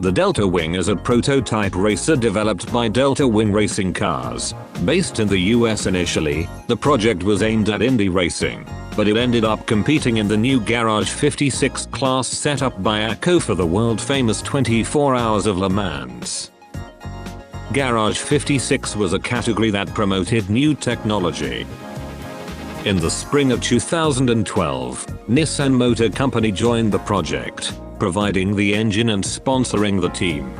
The DeltaWing is a prototype racer developed by DeltaWing Racing Cars. Based in the US initially, the project was aimed at Indy racing, but it ended up competing in the new Garage 56 class set up by ACO for the world-famous 24 Hours of Le Mans. Garage 56 was a category that promoted new technology. In the spring of 2012, Nissan Motor Company joined the project, providing the engine and sponsoring the team.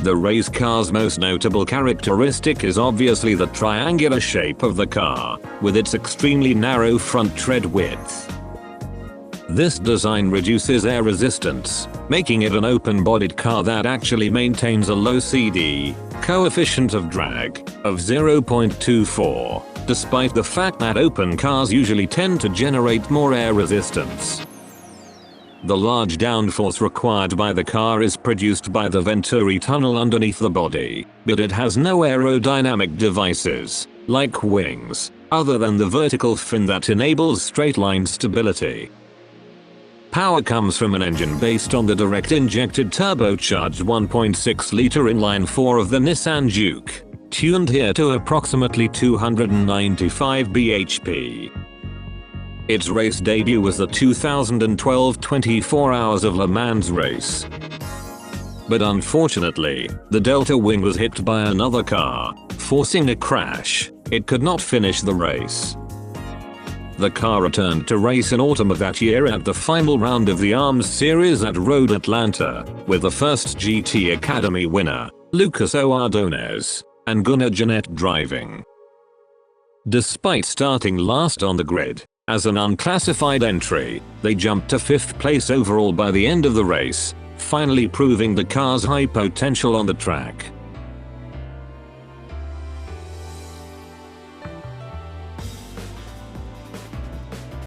The race car's most notable characteristic is obviously the triangular shape of the car, with its extremely narrow front tread width. This design reduces air resistance, making it an open-bodied car that actually maintains a low CD coefficient of drag of 0.24, despite the fact that open cars usually tend to generate more air resistance. The large downforce required by the car is produced by the Venturi tunnel underneath the body, but it has no aerodynamic devices, like wings, other than the vertical fin that enables straight-line stability. Power comes from an engine based on the direct-injected turbocharged 1.6-liter inline-4 of the Nissan Juke, tuned here to approximately 295 bhp. Its race debut was the 2012 24 Hours of Le Mans race. But unfortunately, the DeltaWing was hit by another car, forcing a crash. It could not finish the race. The car returned to race in autumn of that year at the final round of the ARMS series at Road Atlanta, with the first GT Academy winner, Lucas Ordonez, and Gunnar Jeanette driving. Despite starting last on the grid, as an unclassified entry, they jumped to 5th place overall by the end of the race, finally proving the car's high potential on the track.